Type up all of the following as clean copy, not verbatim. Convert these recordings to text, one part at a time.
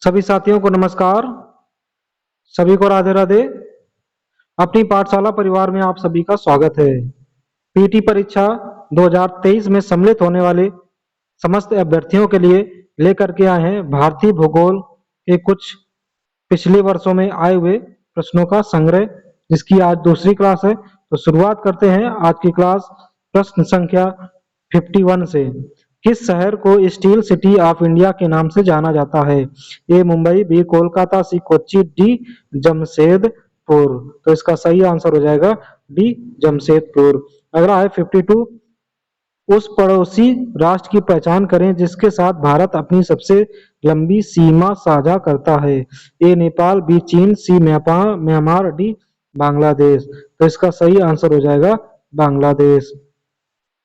सभी साथियों को नमस्कार। सभी को राधे राधे। अपनी पाठशाला परिवार में आप सभी का स्वागत है। पीटी परीक्षा 2023 में सम्मिलित होने वाले समस्त अभ्यर्थियों के लिए लेकर के आए हैं भारतीय भूगोल के कुछ पिछले वर्षों में आए हुए प्रश्नों का संग्रह, जिसकी आज दूसरी क्लास है। तो शुरुआत करते हैं आज की क्लास प्रश्न संख्या 51 से। किस शहर को स्टील सिटी ऑफ इंडिया के नाम से जाना जाता है? ए मुंबई, बी कोलकाता, सी कोच्चि, डी जमशेदपुर। तो इसका सही आंसर हो जाएगा डी जमशेदपुर। अगला है 52। उस पड़ोसी राष्ट्र की पहचान करें जिसके साथ भारत अपनी सबसे लंबी सीमा साझा करता है। ए नेपाल, बी चीन, सी म्यांमार, डी बांग्लादेश। तो इसका सही आंसर हो जाएगा बांग्लादेश।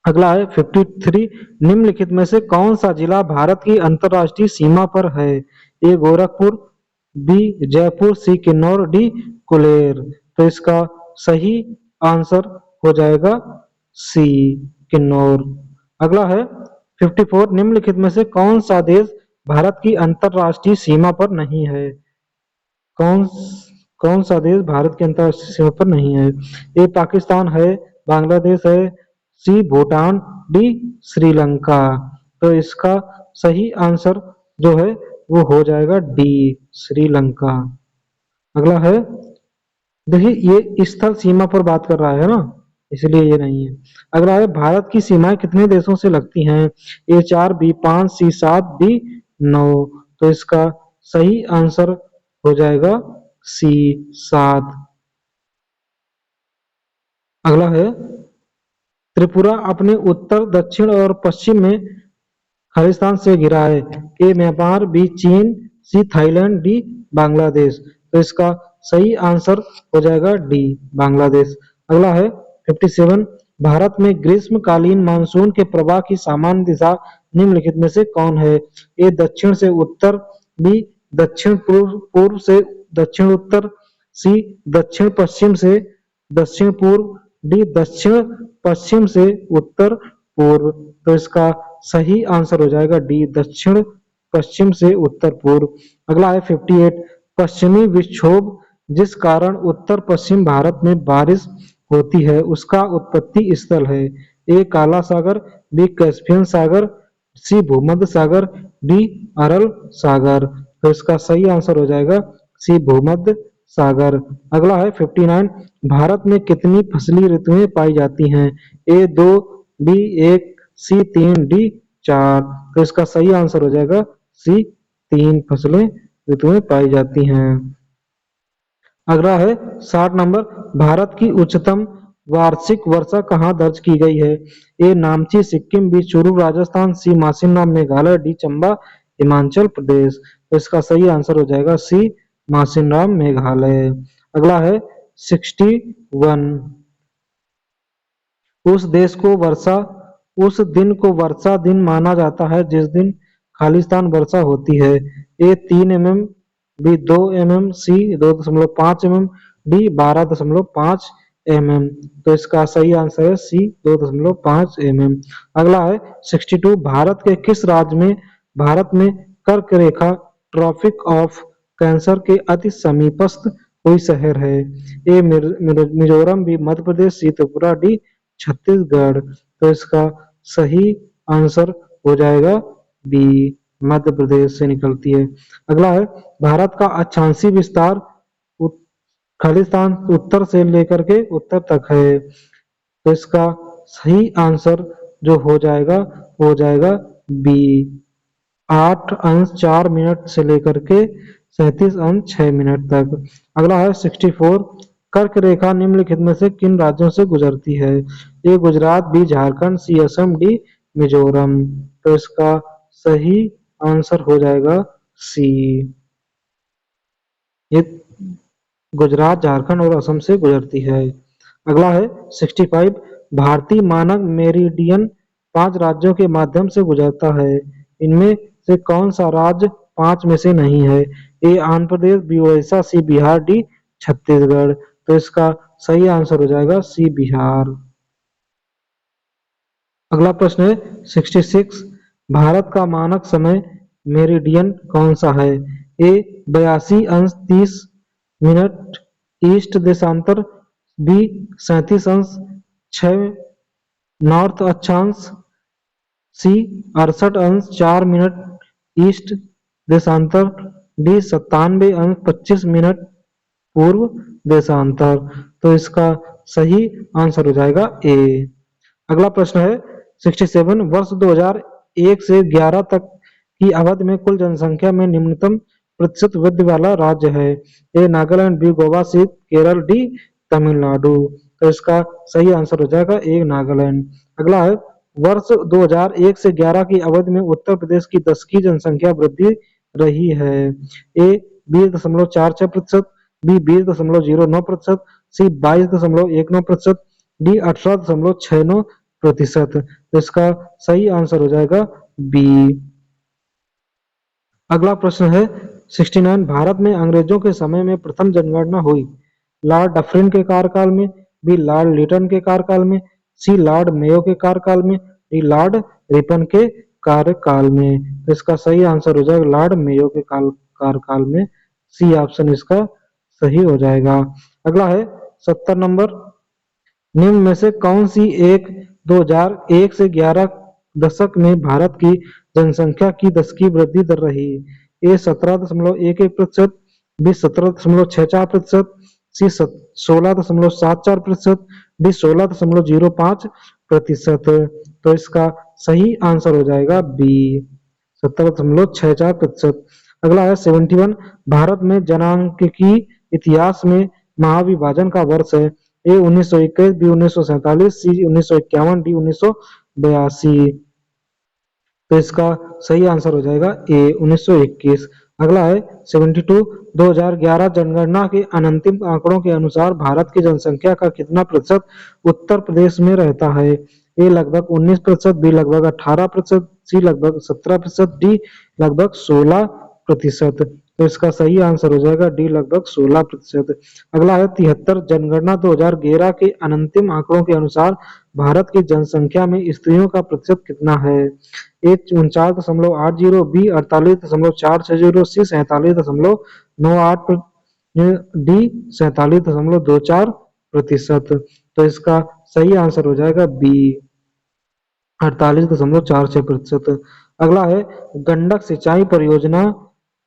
अगला है 53। निम्नलिखित में से कौन सा जिला भारत की अंतर्राष्ट्रीय सीमा पर है? ए गोरखपुर, बी जयपुर, सी किन्नौर, डी कुलेर। तो इसका सही आंसर हो जाएगा सी किन्नौर। अगला है 54। निम्नलिखित में से कौन सा देश भारत की अंतर्राष्ट्रीय सीमा पर नहीं है? कौन कौन सा देश भारत की अंतर्राष्ट्रीय सीमा पर नहीं है? ए पाकिस्तान है, बांग्लादेश है, सी भूटान, डी श्रीलंका। तो इसका सही आंसर जो है वो हो जाएगा डी श्रीलंका। अगला है, देखिए ये स्थल सीमा पर बात कर रहा है ना, इसलिए ये नहीं है। अगला है, भारत की सीमाएं कितने देशों से लगती हैं? ए 4, बी 5, सी 7, डी 9। तो इसका सही आंसर हो जाएगा सी 7। अगला है, त्रिपुरा अपने उत्तर, दक्षिण और पश्चिम में खालिस्तान से घिरा है। ए म्यांमार, बी चीन, सी थाईलैंड, डी बांग्लादेश। तो इसका सही आंसर हो जाएगा डी बांग्लादेश। अगला है 57। भारत में ग्रीष्मकालीन मानसून के प्रवाह की सामान्य दिशा निम्नलिखित में से कौन है? ए दक्षिण से उत्तर, बी दक्षिण पूर्व से दक्षिण उत्तर, सी दक्षिण पश्चिम से दक्षिण पूर्व, डी दक्षिण पश्चिम से उत्तर पूर्व। तो इसका सही आंसर हो जाएगा डी दक्षिण पश्चिम से उत्तर पूर्व। अगला है 58। पश्चिमी विक्षोभ जिस कारण उत्तर पश्चिम भारत में बारिश होती है उसका उत्पत्ति स्थल है। ए काला सागर, बी कैस्पियन सागर, सी भूमध्य सागर, डी अरल सागर। तो इसका सही आंसर हो जाएगा सी भूमध्य सागर। अगला है 59। भारत में कितनी फसली ऋतुएं पाई जाती हैं? ए 2, बी 1, सी 3, डी 4। तो इसका सही आंसर हो जाएगा सी 3 फसलें ऋतुएं पाई जाती हैं। अगला है 60 नंबर। भारत की उच्चतम वार्षिक वर्षा कहाँ दर्ज की गई है? ए नामची सिक्किम, बी चुरू राजस्थान, सी मासिनराम मेघालय, डी चंबा हिमाचल प्रदेश। तो इसका सही आंसर हो जाएगा सी मासिनराम मेघालय। अगला है 61। उस दिन को वर्षा दिन माना जाता है जिस दिन खालिस्तान वर्षा होती है। ए 3 mm, बी 2 mm, सी 2.5 mm, डी 12.5 mm। तो इसका सही आंसर है सी 2.5 mm। अगला है 62। भारत में कर्क रेखा ट्रॉपिक ऑफ कैंसर के अति समीपस्थ कोई शहर है? ए मिजोरम, बी मध्य प्रदेश, सी त्रिपुरा, डी छत्तीसगढ़। तो इसका सही आंसर हो जाएगा बी मध्य प्रदेश से निकलती है। अगला है, भारत का अक्षांशीय विस्तार खालिस्तान उत्तर से लेकर के उत्तर तक है। तो इसका सही आंसर जो हो जाएगा वो हो जाएगा बी 8 अंश 4 मिनट से लेकर के 37 अंश 6 मिनट तक। अगला है 64। कर्क रेखा निम्नलिखित में से किन राज्यों से गुजरती है? A Gujarat, B Jharkhand, C Assam, D Mizoram. तो इसका सही आंसर हो जाएगा सी, ये गुजरात, झारखंड और असम से गुजरती है। अगला है 65। भारतीय मानक मेरिडियन 5 राज्यों के माध्यम से गुजरता है। इनमें से कौन सा राज्य 5 में से नहीं है? ए आंध्र प्रदेश, बी उड़ीसा, सी बिहार, डी छत्तीसगढ़। तो इसका सही आंसर हो जाएगा सी बिहार। अगला प्रश्न है 66। भारत का मानक समय मेरिडियन कौन सा है? ए 82 अंश 30 मिनट ईस्ट देशांतर, बी 37 अंश 6 नॉर्थ अक्षांश, सी 68 अंश 4 मिनट ईस्ट देशांतर, डी 97 अंश 25 मिनट पूर्व देशांतर। तो इसका सही आंसर हो जाएगा ए। अगला प्रश्न है 67, वर्ष 2001 से 11 तक की अवधि में कुल जनसंख्या में निम्नतम प्रतिशत वृद्धि वाला राज्य है। ए नागालैंड, बी गोवा, सी केरल, डी तमिलनाडु। तो इसका सही आंसर हो जाएगा ए नागालैंड। अगला है वर्ष 2001 से 11 की अवधि में उत्तर प्रदेश की दशकीय जनसंख्या वृद्धि रही है। ए 20.46%, बी 20.09%, सी 22.19%, डी 18.69%। तो इसका सही आंसर हो जाएगा बी। अगला प्रश्न है 69, भारत में अंग्रेजों के समय में प्रथम जनगणना हुई। लॉर्ड डफरिन के कार्यकाल में, बी लॉर्ड लिटन के कार्यकाल में, सी लॉर्ड मेयो के कार्यकाल में, डी लॉर्ड रिपन के कार्यकाल में। तो इसका सही आंसर हो जाएगा लॉर्ड मेयो के कार्यकाल में। सी ऑप्शन इसका सही हो जाएगा। अगला है 70 नंबर, निम्न में से कौन सी एक 2001 से 11 दशक में भारत की जनसंख्या की दशकीय वृद्धि दर रही। ए 17.11%, बी 17.64%, सी 16.74%, डी 16.05%। तो इसका सही आंसर हो जाएगा बी 17.64%। अगला है 71, भारत में जनांकीय इतिहास में महाविभाजन का वर्ष है। ए 1921, बी 1947, सी 1951, डी 1982। तो इसका सही आंसर हो जाएगा ए 1921। अगला है 72, 2011 जनगणना के अंतिम आंकड़ों के अनुसार भारत की जनसंख्या का कितना प्रतिशत उत्तर प्रदेश में रहता है। ए लगभग 19%, बी लगभग 18%, सी लगभग 17%, डी लगभग 16%। तो इसका सही आंसर हो जाएगा डी लगभग 16%। अगला है 73, जनगणना 2011 के अंतिम आंकड़ों के अनुसार भारत की जनसंख्या में स्त्रियों का प्रतिशत कितना है। ए 49.80, बी 48.460, सी 47.98, डी 47.24%। तो इसका सही आंसर हो जाएगा बी 48.46%। अगला है गंडक सिंचाई परियोजना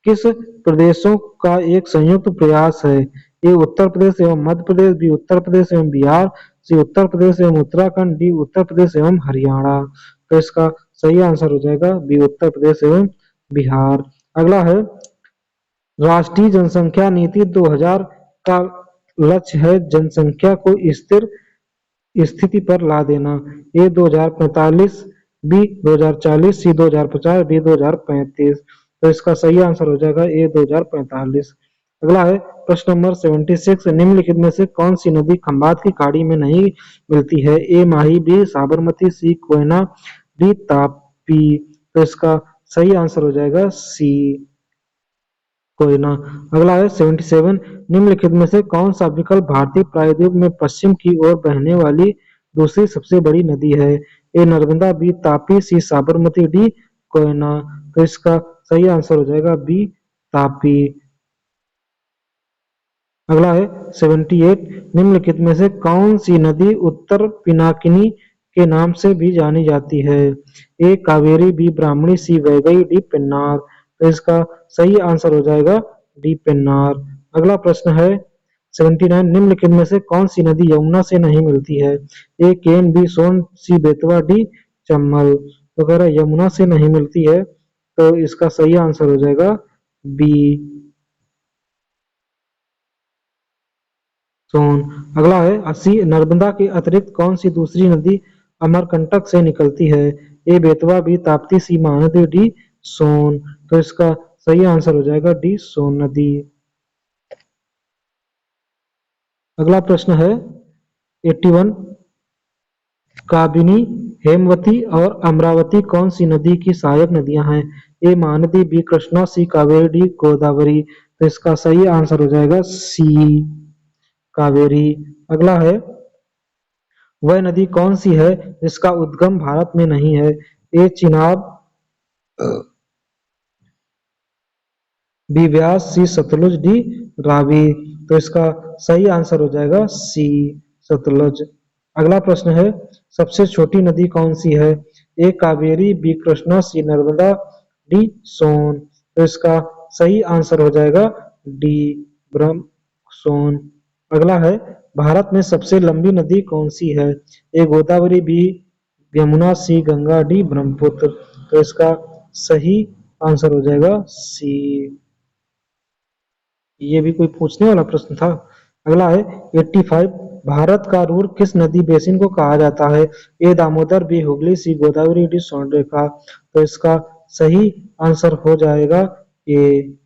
किस प्रदेशों का एक संयुक्त प्रयास है। ए उत्तर प्रदेश एवं मध्य प्रदेश, बी उत्तर प्रदेश एवं बिहार, सी उत्तर प्रदेश एवं उत्तराखंड, डी उत्तर प्रदेश एवं हरियाणा। तो इसका सही आंसर हो जाएगा बी उत्तर प्रदेश एवं बिहार। अगला है राष्ट्रीय जनसंख्या नीति 2000 का लक्ष्य है जनसंख्या को स्थिर स्थिति पर ला देना। ए 2045, बी 2040, सी 2050, डी 2035। तो इसका सही आंसर हो जाएगा ए 2045। अगला है प्रश्न नंबर 76, निम्नलिखित में से कौन सी नदी खंबात की खाड़ी में नहीं मिलती है। ए माही, बी साबरमती, सी कोयना, डी तापी। तो इसका सही आंसर हो जाएगा सी कोयना। अगला है 77, निम्नलिखित में से कौन सा विकल्प भारतीय प्रायद्वीप में पश्चिम की ओर बहने वाली दूसरी सबसे बड़ी नदी है। A Narmada, B Tapi, C Sabarmati, D Koyna. तो इसका सही आंसर हो जाएगा बी तापी। अगला है 78, निम्नलिखित में से कौन सी नदी उत्तर पिनाकिनी के नाम से भी जानी जाती है। ए कावेरी, बी ब्राह्मणी, सी वैगई, डी पेन्नार। तो इसका सही आंसर हो जाएगा डी पेन्नार। अगला प्रश्न है 79, निम्नलिखित में से कौन सी नदी यमुना से नहीं मिलती है। ए केन, बी सोन, सी बेतवा, डी चंबल। तो अगर यमुना से नहीं मिलती है तो इसका सही आंसर हो जाएगा बी सोन। अगला है 80, नर्मदा के अतिरिक्त कौन सी दूसरी नदी अमरकंटक से निकलती है। ए बेतवा, बी ताप्ती, सी महानदी, डी सोन। तो इसका सही आंसर हो जाएगा डी सोन नदी। अगला प्रश्न है 81, काबिनी, हेमवती और अमरावती कौन सी नदी की सहायक नदियां हैं। ए महानदी, बी कृष्णा, सी कावेरी, डी गोदावरी। तो इसका सही आंसर हो जाएगा सी कावेरी। अगला है वह नदी कौन सी है जिसका उद्गम भारत में नहीं है। ए चिनाब, बी व्यास, सी सतलुज, डी रावी। तो इसका सही आंसर हो जाएगा सी सतलुज। अगला प्रश्न है, सबसे छोटी नदी कौन सी है? ए कावेरी, बी कृष्णा, सी नर्मदा, डी सोन। तो इसका सही आंसर हो जाएगा डी ब्रह्म सोन। अगला है, भारत में सबसे लंबी नदी कौन सी है? ए गोदावरी, बी यमुना, सी गंगा, डी ब्रह्मपुत्र। तो इसका सही आंसर हो जाएगा सी। ये भी कोई पूछने वाला प्रश्न था। अगला है 85, भारत का रूर किस नदी बेसिन को कहा जाता है? ए दामोदर, बी हुगली, सी गोदावरी, डी स्वर्णरेखा। तो इसका सही आंसर हो जाएगा ए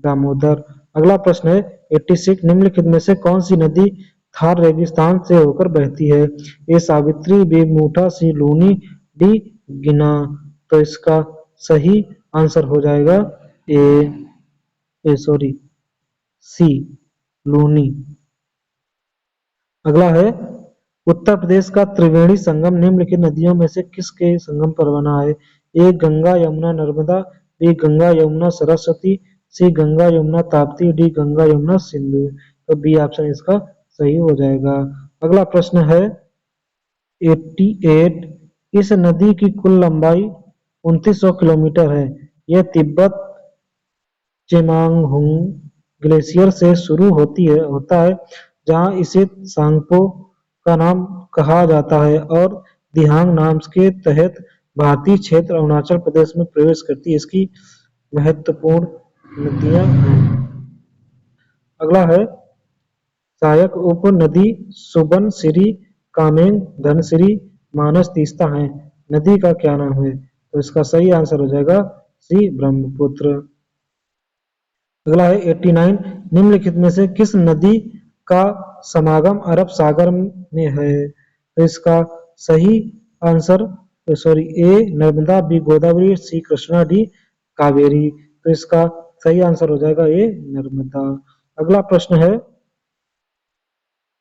दामोदर। अगला प्रश्न है 86, निम्नलिखित में से कौन सी नदी थार रेगिस्तान से होकर बहती है? ए सावित्री, बी मूठा, सी लूनी, डी गिना। तो इसका सही आंसर हो जाएगा सॉरी सी लूनी। अगला है, उत्तर प्रदेश का त्रिवेणी संगम निम्नलिखित नदियों में से किसके संगम पर बना है? ए गंगा यमुना नर्मदा, बी गंगा यमुना सरस्वती, सी गंगा यमुना ताप्ती, डी गंगा यमुना सिंधु। तो बी ऑप्शन इसका सही हो जाएगा। अगला प्रश्न है 88, इस नदी की कुल लंबाई 2900 किलोमीटर है। यह तिब्बत चेमांगहुंग ग्लेशियर से शुरू होता है, जहां इसे सांगपो का नाम कहा जाता है और दिहांग नाम के तहत भारतीय क्षेत्र अरुणाचल प्रदेश में प्रवेश करती है। इसकी महत्वपूर्ण नदियां हैं। अगला है, सहायक उप नदी सुबनसिरी, कामेंग, धनसिरी, मानस, तीस्ता है। नदी का क्या नाम है? तो इसका सही आंसर हो जाएगा सी ब्रह्मपुत्र। अगला है 89, निम्नलिखित में से किस नदी का समागम अरब सागर में है? तो इसका सही answer A Narmada, B Godavari, C Krishna, D Kaveri. तो इसका सही आंसर हो जाएगा ए नर्मदा। अगला प्रश्न है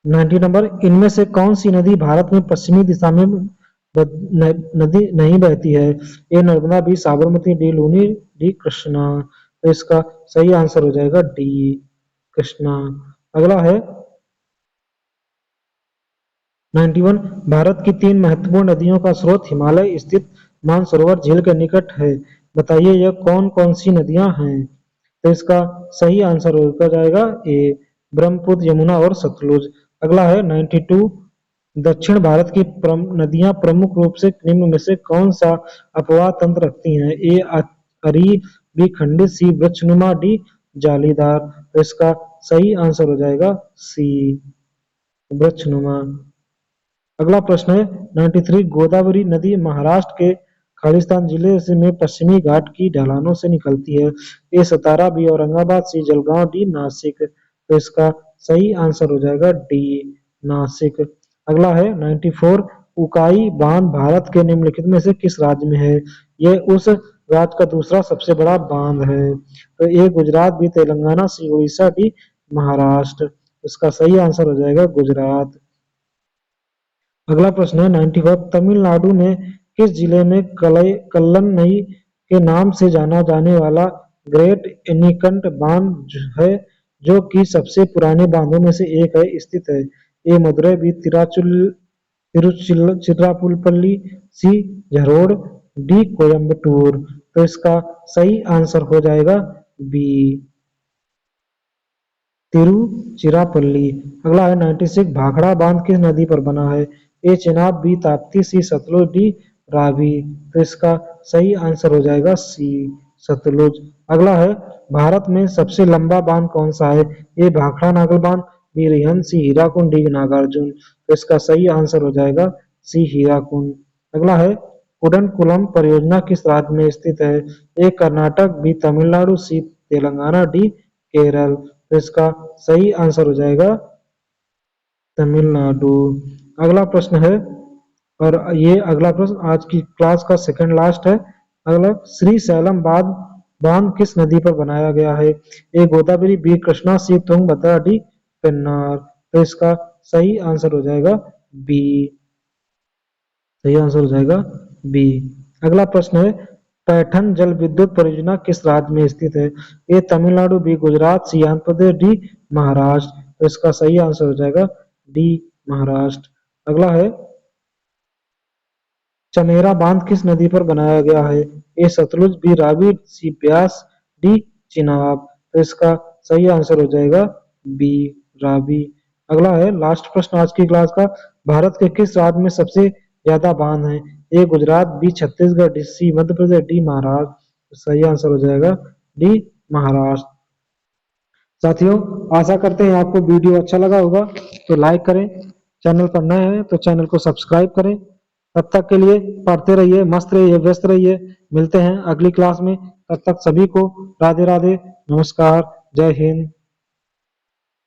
90 नंबर, इनमें से कौन सी नदी भारत में पश्चिमी दिशा में नदी नहीं बहती है? A Narmada, B Sabarmati, D Luni, D Krishna. तो इसका सही आंसर हो जाएगा डी कृष्णा। अगला है 91, भारत की 3 महत्वपूर्ण नदियों का स्रोत हिमालय स्थित मानसरोवर झील के निकट है। बताइए यह कौन कौन सी नदियां हैं? तो इसका सही आंसर हो जाएगा ए ब्रह्मपुत्र, यमुना और सतलुज। अगला है 92, दक्षिण भारत की नदियां प्रमुख रूप से निम्न में से कौन सा अपवाह तंत्र रखती हैं? ए अरी, बी खंडित, सी वृक्षनुमा, डी जालीदार। तो इसका सही आंसर हो जाएगा सी वृक्षनुमा। अगला प्रश्न है 93, गोदावरी नदी महाराष्ट्र के खालिस्तान जिले से में पश्चिमी घाट की ढलानों से निकलती है। ए सतारा, बी औरंगाबाद, सी जलगांव, डी नासिक। तो इसका सही आंसर हो जाएगा डी नासिक। अगला है 94, उकाई बांध भारत के निम्नलिखित में से किस राज्य में है? यह उस राज्य का दूसरा सबसे बड़ा बांध है। तो ए गुजरात, बी तेलंगाना, सी उड़ीसा, डी महाराष्ट्र। इसका सही आंसर हो जाएगा गुजरात। अगला प्रश्न है 95, तमिलनाडु में किस जिले में कल्लनई के नाम से जाना जाने वाला ग्रेट एनीकंट बांध है, जो कि सबसे पुराने बांधों में से एक है, स्थित है? ए मदुरई, बी तिरुचिरापल्ली, सी झरोड़, डी कोयम्बटूर। तो इसका सही आंसर हो जाएगा बी तिरुचिरापल्ली। अगला है 96, भाखड़ा बांध किस नदी पर बना है? ए चेनाब, बी ताप्ती, सी सतलुज, डी रावी। तो इसका सही आंसर हो जाएगा सी सतलुज। अगला है, भारत में सबसे लंबा बांध कौन सा है? ए भाखड़ा नागल बांध, बी रिहंद, सी हीराकुंड, डी नागार्जुन। तो इसका सही आंसर हो जाएगा सी हीराकुंड। अगला है, कुडनकुलम परियोजना किस राज्य में स्थित है? ए कर्नाटक, बी तमिलनाडु, सी तेलंगाना, डी केरल। तो इसका सही आंसर हो जाएगा तमिलनाडु। अगला प्रश्न है, और ये अगला प्रश्न आज की क्लास का सेकंड लास्ट है। अगला, श्री सैलम बांध किस नदी पर बनाया गया है? ए गोदावरी, बी कृष्णा, सी तुंगभद्रा, डी पेन्नार। तो इसका सही आंसर हो जाएगा बी। सही आंसर हो जाएगा बी। अगला प्रश्न है पैठन जल विद्युत परियोजना किस राज्य में स्थित है? ए तमिलनाडु, बी गुजरात, सी आंध्र प्रदेश, डी महाराष्ट्र। तो इसका सही आंसर हो जाएगा डी महाराष्ट्र। अगला है चमेरा बांध किस नदी पर बनाया गया है? ए सतलुज, बी रावी, सी ब्यास, डी चिनाब। तो इसका सही आंसर हो जाएगा बी रावी। अगला है लास्ट प्रश्न आज की क्लास का, भारत के किस राज्य में सबसे ज्यादा बांध है? A Gujarat, B Chhattisgarh, D C Madhya Pradesh, D Maharashtra. तो सही आंसर हो जाएगा डी महाराष्ट्र। साथियों, आशा करते हैं आपको वीडियो अच्छा लगा होगा, तो लाइक करें, चैनल पर नए हैं तो चैनल को सब्सक्राइब करें। तब तक के लिए पढ़ते रहिए, मस्त रहिए, व्यस्त रहिए। मिलते हैं अगली क्लास में, तब तक सभी को राधे राधे, नमस्कार, जय हिंद।